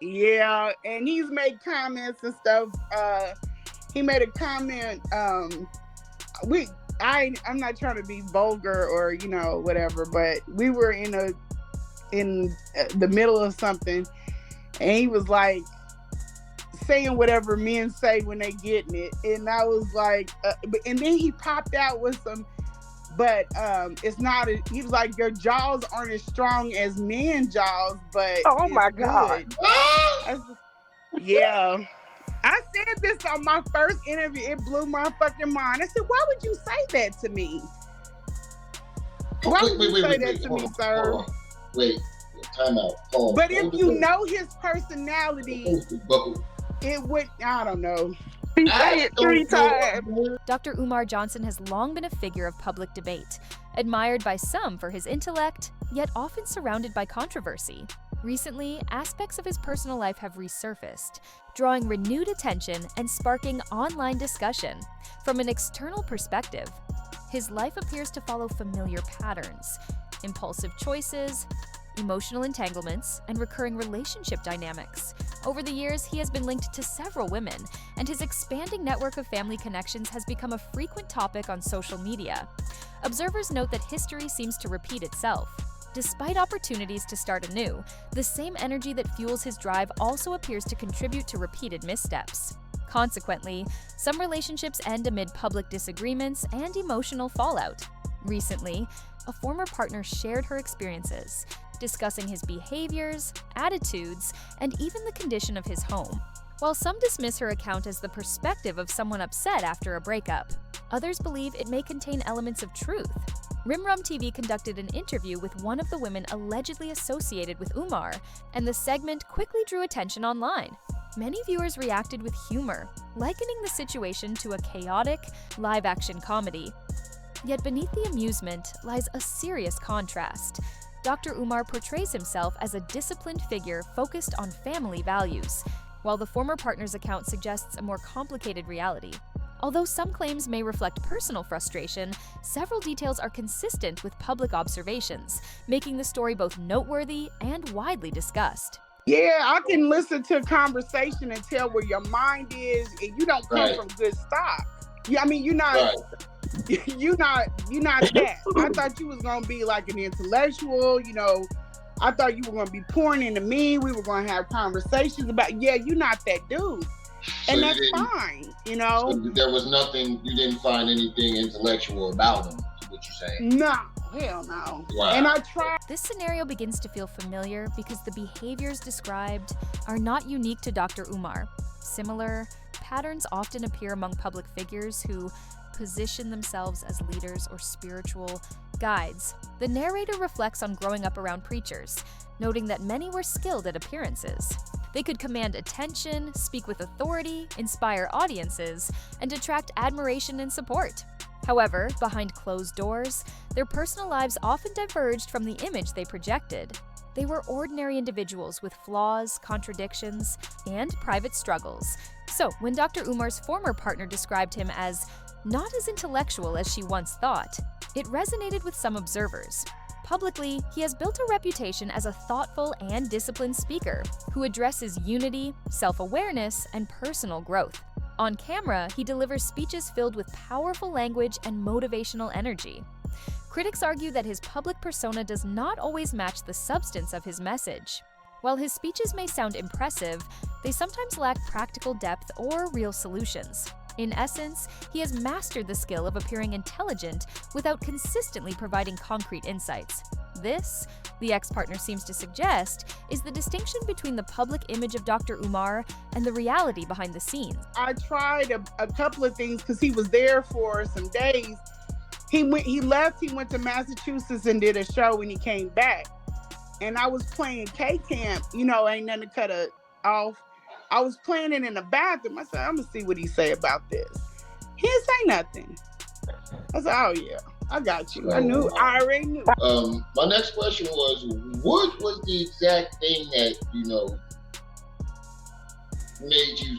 Yeah, and he's made comments and stuff. He made a comment. I'm not trying to be vulgar or whatever, but we were in the middle of something, and he was like saying whatever men say when they getting it, and I was like, and then he popped out with some. But it's not. He was like, your jaws aren't as strong as men jaws, but oh my God, yeah. I said this on my first interview. It blew my fucking mind. I said, why would you say that to me? Why would you say that to me, sir? Wait, time out. Pause. But if you know his personality, it would. I don't know. He said it 3 times. Dr. Umar Johnson has long been a figure of public debate, admired by some for his intellect, yet often surrounded by controversy. Recently, aspects of his personal life have resurfaced, drawing renewed attention and sparking online discussion. From an external perspective, his life appears to follow familiar patterns: impulsive choices, emotional entanglements, and recurring relationship dynamics. Over the years, he has been linked to several women, and his expanding network of family connections has become a frequent topic on social media. Observers note that history seems to repeat itself. Despite opportunities to start anew, the same energy that fuels his drive also appears to contribute to repeated missteps. Consequently, some relationships end amid public disagreements and emotional fallout. Recently, a former partner shared her experiences, discussing his behaviors, attitudes, and even the condition of his home. While some dismiss her account as the perspective of someone upset after a breakup, others believe it may contain elements of truth. Rimrum TV conducted an interview with one of the women allegedly associated with Umar, and the segment quickly drew attention online. Many viewers reacted with humor, likening the situation to a chaotic, live-action comedy. Yet beneath the amusement lies a serious contrast. Dr. Umar portrays himself as a disciplined figure focused on family values, while the former partner's account suggests a more complicated reality. Although some claims may reflect personal frustration, several details are consistent with public observations, making the story both noteworthy and widely discussed. Yeah, I can listen to a conversation and tell where your mind is, and you don't come from good stock. Yeah, I mean, you're not that. I thought you was gonna be like an intellectual, I thought you were gonna be pouring into me. We were gonna have conversations about. Yeah, you're not that dude, and that's fine. So there was nothing. You didn't find anything intellectual about him. Is what you're saying? No, hell no. Wow. And I tried. This scenario begins to feel familiar because the behaviors described are not unique to Dr. Umar. Similar patterns often appear among public figures who position themselves as leaders or spiritual guides. The narrator reflects on growing up around preachers, noting that many were skilled at appearances. They could command attention, speak with authority, inspire audiences, and attract admiration and support. However, behind closed doors, their personal lives often diverged from the image they projected. They were ordinary individuals with flaws, contradictions, and private struggles. So, when Dr. Umar's former partner described him as not as intellectual as she once thought, it resonated with some observers. Publicly, he has built a reputation as a thoughtful and disciplined speaker who addresses unity, self-awareness, and personal growth. On camera, he delivers speeches filled with powerful language and motivational energy. Critics argue that his public persona does not always match the substance of his message. While his speeches may sound impressive, they sometimes lack practical depth or real solutions. In essence, he has mastered the skill of appearing intelligent without consistently providing concrete insights. This, the ex-partner seems to suggest, is the distinction between the public image of Dr. Umar and the reality behind the scenes. I tried a couple of things because he was there for some days. He left, he went to Massachusetts and did a show when he came back. And I was playing K-Camp, ain't nothing to cut it off. I was playing it in the bathroom. I said, I'm gonna see what he say about this. He didn't say nothing. I said, oh yeah, I got you. I already knew. My next question was, what was the exact thing that, made you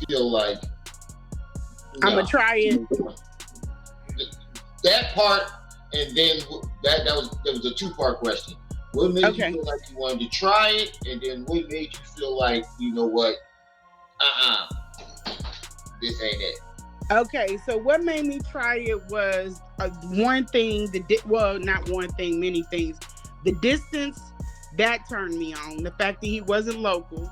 feel like I'm gonna try it? That part, and then there was a 2-part question. What made Okay. you feel like you wanted to try it, and then what made you feel like, you know what, this ain't it? Okay, so what made me try it was one thing. Well, not one thing, many things. The distance that turned me on. The fact that he wasn't local.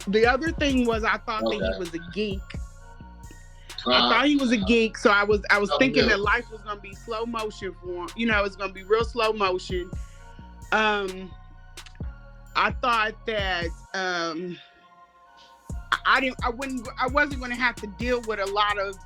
The other thing was I thought that he was a geek. I thought he was a geek, so I was thinking that life was gonna be slow motion for him. You know, it's gonna be real slow motion. I thought that I wasn't gonna have to deal with a lot of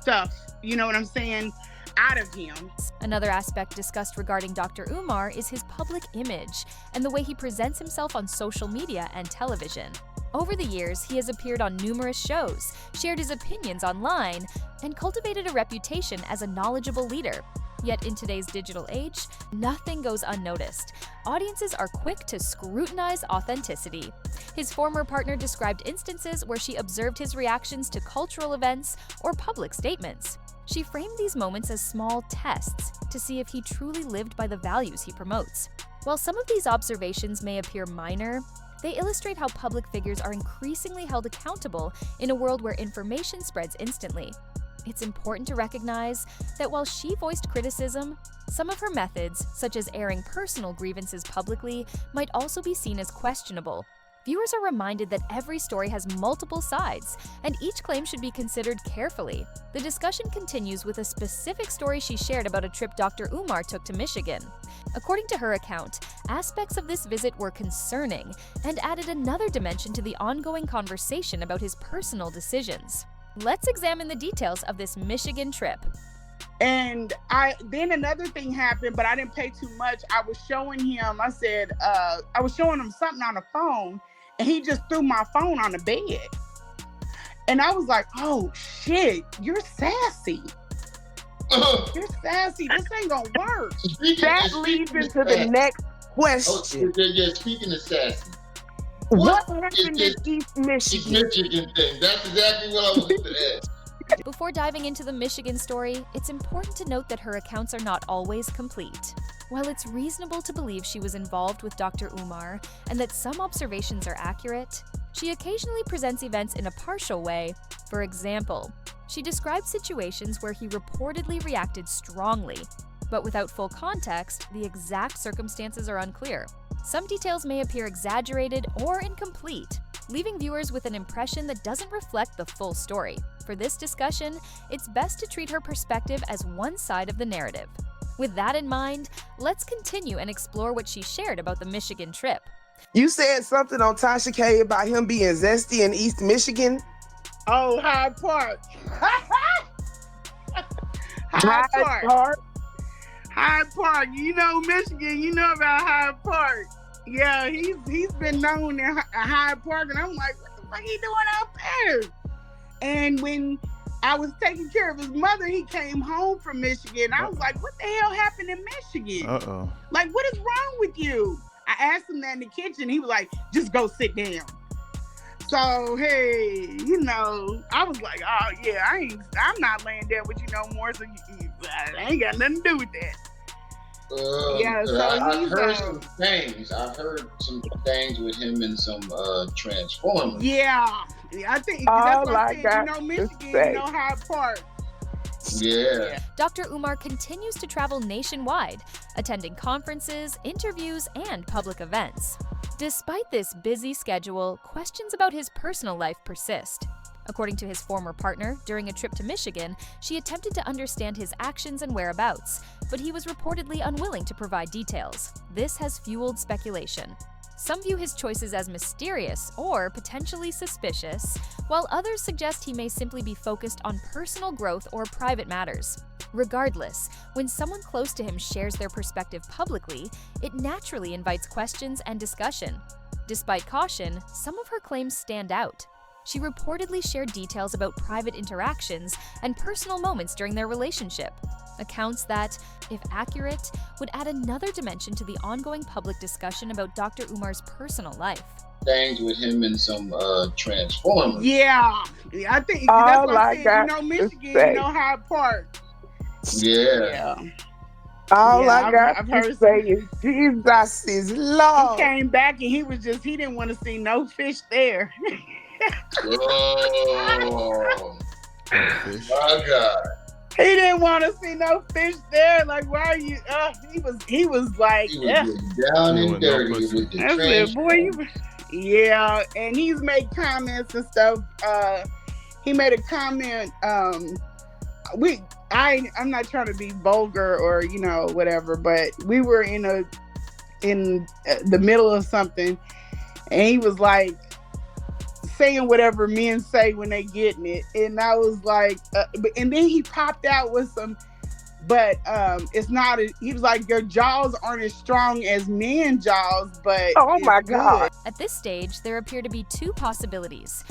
stuff. You know what I'm saying? Out of him. Another aspect discussed regarding Dr. Umar is his public image and the way he presents himself on social media and television. Over the years, he has appeared on numerous shows, shared his opinions online, and cultivated a reputation as a knowledgeable leader. Yet in today's digital age, nothing goes unnoticed. Audiences are quick to scrutinize authenticity. His former partner described instances where she observed his reactions to cultural events or public statements. She framed these moments as small tests to see if he truly lived by the values he promotes. While some of these observations may appear minor, they illustrate how public figures are increasingly held accountable in a world where information spreads instantly. It's important to recognize that while she voiced criticism, some of her methods, such as airing personal grievances publicly, might also be seen as questionable. Viewers are reminded that every story has multiple sides, and each claim should be considered carefully. The discussion continues with a specific story she shared about a trip Dr. Umar took to Michigan. According to her account, aspects of this visit were concerning and added another dimension to the ongoing conversation about his personal decisions. Let's examine the details of this Michigan trip. And then another thing happened, but I didn't pay too much. I was showing him something on the phone, and he just threw my phone on the bed. And I was like, oh shit, you're sassy. You're sassy. This ain't gonna work. That leads into the next question. Yeah, speaking of sassy. What happened in East Michigan? Michigan thing. That's exactly what I wanted to ask. Before diving into the Michigan story, it's important to note that her accounts are not always complete. While it's reasonable to believe she was involved with Dr. Umar and that some observations are accurate, she occasionally presents events in a partial way. For example, she described situations where he reportedly reacted strongly, but without full context, the exact circumstances are unclear. Some details may appear exaggerated or incomplete, leaving viewers with an impression that doesn't reflect the full story. For this discussion, it's best to treat her perspective as one side of the narrative. With that in mind, let's continue and explore what she shared about the Michigan trip. You said something on Tasha K about him being zesty in East Michigan. Oh, Hyde Park. Hyde Park. Hyde Park. You know Michigan. You know about Hyde Park. Yeah, he's been known in Hyde Park, and I'm like, what the fuck he doing out there? And when I was taking care of his mother, he came home from Michigan. I was like, what the hell happened in Michigan? Like, what is wrong with you? I asked him that in the kitchen. He was like, just go sit down. So, hey, you know, I was like, oh, yeah, I'm not laying down with you no more, so I ain't got nothing to do with that. I've heard some things. I've heard some things with him and some Transformers. Yeah, I think that's what I said. You know, Michigan, you know Hyde Park. Yeah. Dr. Umar continues to travel nationwide, attending conferences, interviews, and public events. Despite this busy schedule, questions about his personal life persist. According to his former partner, during a trip to Michigan, she attempted to understand his actions and whereabouts, but he was reportedly unwilling to provide details. This has fueled speculation. Some view his choices as mysterious or potentially suspicious, while others suggest he may simply be focused on personal growth or private matters. Regardless, when someone close to him shares their perspective publicly, it naturally invites questions and discussion. Despite caution, some of her claims stand out. She reportedly shared details about private interactions and personal moments during their relationship. Accounts that, if accurate, would add another dimension to the ongoing public discussion about Dr. Umar's personal life. Things with him and some Transformers. Yeah, I think that's what I said. You know, Michigan, you know Hyde Park. Yeah. All Yeah, I got I've to heard say is Jesus is he Lord. came back and he didn't want to see no fish there. Oh Fish. my God. He didn't want to see no fish there. Like, why are you? He was like, He was getting down He and went no dirty pussy. with the I said, boy, transformers. yeah. And he's made comments and stuff. He made a comment. I'm not trying to be vulgar or whatever, but we were in the middle of something, and he was like saying whatever men say when they getting it, and I was like, and then he popped out with some, but it's not. He was like, your jaws aren't as strong as men jaws, but Oh my it's God. At this stage, there appear to be two possibilities.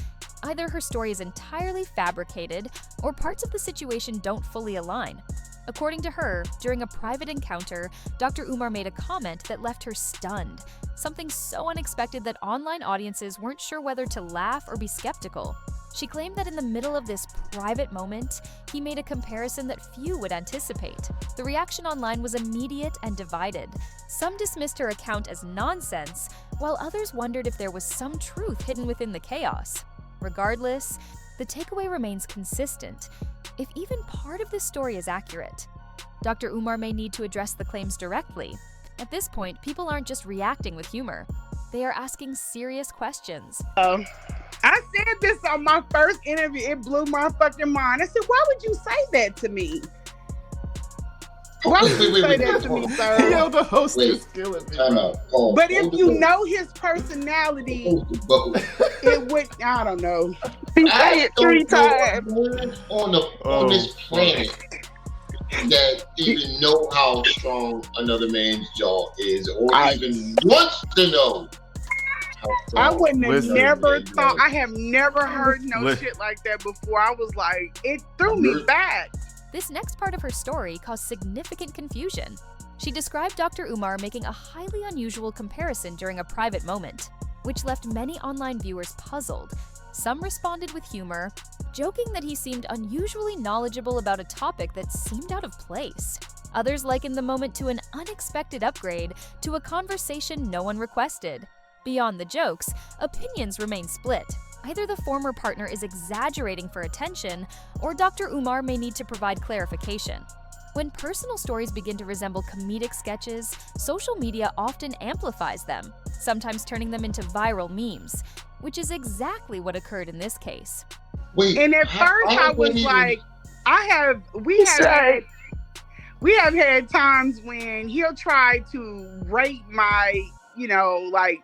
Either her story is entirely fabricated, or parts of the situation don't fully align. According to her, during a private encounter, Dr. Umar made a comment that left her stunned. Something so unexpected that online audiences weren't sure whether to laugh or be skeptical. She claimed that in the middle of this private moment, he made a comparison that few would anticipate. The reaction online was immediate and divided. Some dismissed her account as nonsense, while others wondered if there was some truth hidden within the chaos. Regardless, the takeaway remains consistent. If even part of this story is accurate, Dr. Umar may need to address the claims directly. At this point, people aren't just reacting with humor. They are asking serious questions. I said this on my first interview. It blew my fucking mind. I said, why would you say that to me? Why would you say that to me, sir? Yo, the host Wait, is killing me. Time bro. out. Pause. But if Hold the you boat. know his personality, Hold the boat. it would, I don't know. He I said it don't 3 know times. anyone on Oh, this planet that even know how strong another man's jaw is, or even wants to know how strong. I wouldn't have Listen. never thought, I have never heard no Listen. shit like that before. I was like, it threw me back. This next part of her story caused significant confusion. She described Dr. Umar making a highly unusual comparison during a private moment, which left many online viewers puzzled. Some responded with humor, joking that he seemed unusually knowledgeable about a topic that seemed out of place. Others likened the moment to an unexpected upgrade to a conversation no one requested. Beyond the jokes, opinions remain split. Either the former partner is exaggerating for attention, or Dr. Umar may need to provide clarification. When personal stories begin to resemble comedic sketches, social media often amplifies them, sometimes turning them into viral memes, which is exactly what occurred in this case. Wait, And at first I was like, we have had times when he'll try to rate my, like,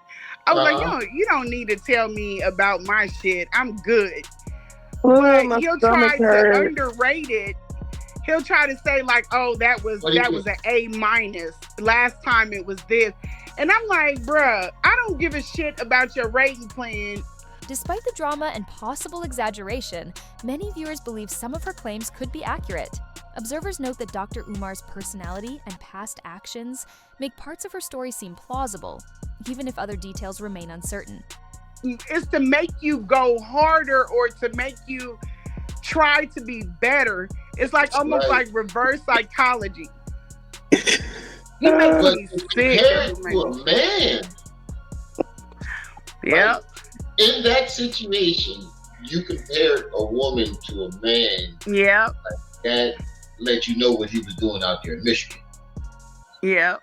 I was like, you don't need to tell me about my shit. I'm good. Oh, my But he'll try stomach to hurt. underrate it. He'll try to say like, oh, that was an A-. Last time it was this. And I'm like, bruh, I don't give a shit about your rating plan. Despite the drama and possible exaggeration, many viewers believe some of her claims could be accurate. Observers note that Dr. Umar's personality and past actions make parts of her story seem plausible, even if other details remain uncertain. It's to make you go harder or to make you try to be better. It's like almost like reverse psychology. You make but me compared sick. to a man, Yeah. like, in that situation, you compared a woman to a man. Yeah. That let you know what he was doing out there in Michigan. Yeah.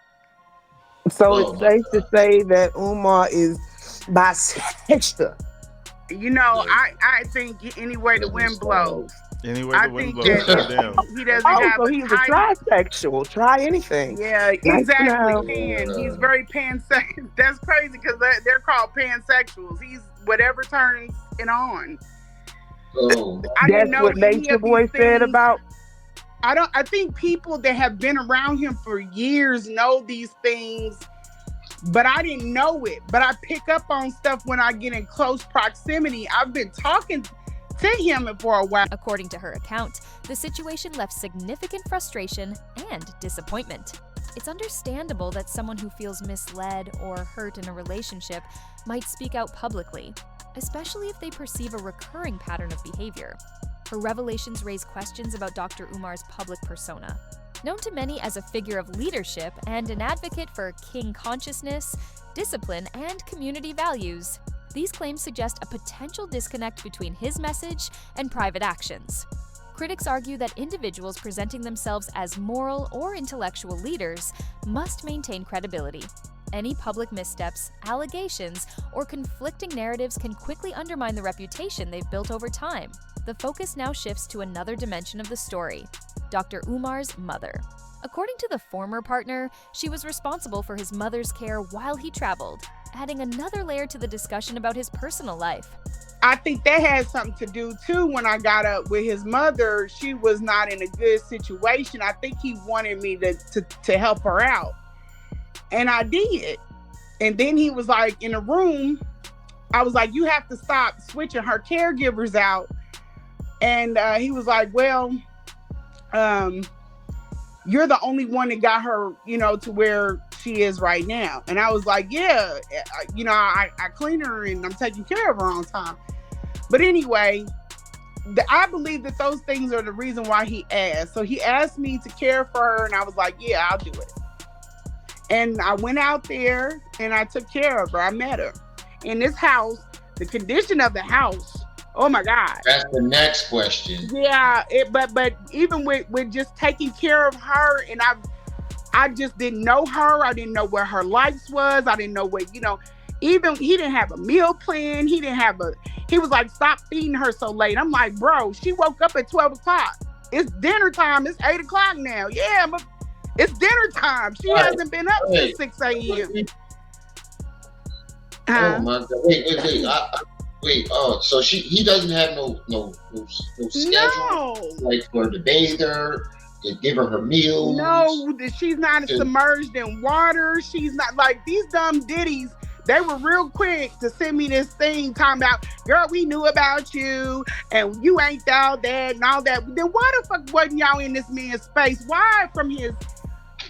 So Oh, it's my safe to say that Umar is bisexual. I think any way the wind blows. Anyway, I the wind think blows. that Goddamn. he doesn't Oh, have so a he's a type. trisexual. Try anything. Yeah, Nice exactly. to know. He's very pansexual. That's crazy because they're called pansexuals. He's whatever turns it on. Oh, I That's didn't know what any Nature of these Boy said things. about. I think people that have been around him for years know these things, but I didn't know it. But I pick up on stuff when I get in close proximity. I've been talking to him for a while. According to her account, the situation left significant frustration and disappointment. It's understandable that someone who feels misled or hurt in a relationship might speak out publicly, especially if they perceive a recurring pattern of behavior. Her revelations raise questions about Dr. Umar's public persona. Known to many as a figure of leadership and an advocate for king consciousness, discipline, and community values, these claims suggest a potential disconnect between his message and private actions. Critics argue that individuals presenting themselves as moral or intellectual leaders must maintain credibility. Any public missteps, allegations, or conflicting narratives can quickly undermine the reputation they've built over time. The focus now shifts to another dimension of the story: Dr. Umar's mother. According to the former partner, she was responsible for his mother's care while he traveled, adding another layer to the discussion about his personal life. I think that had something to do too. When I got up with his mother, she was not in a good situation. I think he wanted me to help her out. And I did. And then he was like, in a room, I was like, you have to stop switching her caregivers out. And he was like, well, you're the only one that got her, to where she is right now. And I was like, yeah, I clean her and I'm taking care of her on time. But anyway, I believe that those things are the reason why he asked. So he asked me to care for her, and I was like, yeah, I'll do it. And I went out there and I took care of her. I met her in this house. The condition of the house, oh my God. That's the next question. Yeah, but even with just taking care of her, and I just didn't know her. I didn't know where her likes was. I didn't know what, even he didn't have a meal plan. He was like, stop feeding her so late. I'm like, bro, she woke up at 12 o'clock. It's dinner time. It's 8 o'clock now. Yeah, but it's dinner time. She hasn't been up since 6 a.m. Oh my God. Wait. So he doesn't have no schedule? No. Like for the bather, to give her meals? No, she's not submerged in water. She's not like these dumb ditties. They were real quick to send me this thing talking about, girl, we knew about you and you ain't all that and all that. Then why the fuck wasn't y'all in this man's face? Why from his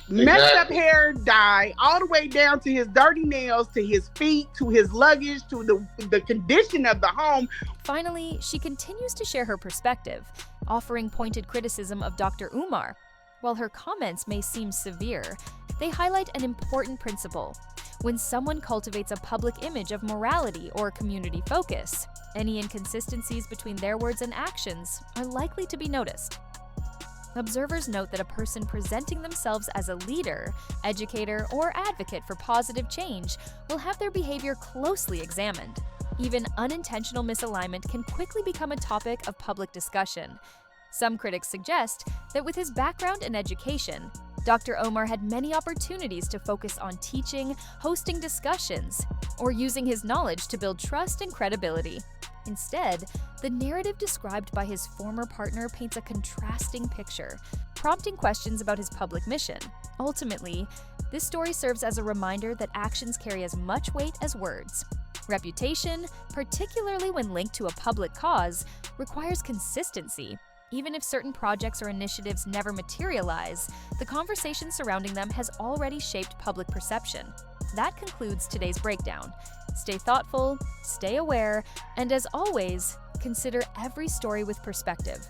messed up hair dye all the way down to his dirty nails, to his feet, to his luggage, to the condition of the home? Finally, she continues to share her perspective, offering pointed criticism of Dr. Umar. While her comments may seem severe, they highlight an important principle. When someone cultivates a public image of morality or community focus, any inconsistencies between their words and actions are likely to be noticed. Observers note that a person presenting themselves as a leader, educator, or advocate for positive change will have their behavior closely examined. Even unintentional misalignment can quickly become a topic of public discussion. Some critics suggest that with his background in education, Dr. Umar had many opportunities to focus on teaching, hosting discussions, or using his knowledge to build trust and credibility. Instead, the narrative described by his former partner paints a contrasting picture, prompting questions about his public mission. Ultimately, this story serves as a reminder that actions carry as much weight as words. Reputation, particularly when linked to a public cause, requires consistency. Even if certain projects or initiatives never materialize, the conversation surrounding them has already shaped public perception. That concludes today's breakdown. Stay thoughtful, stay aware, and as always, consider every story with perspective.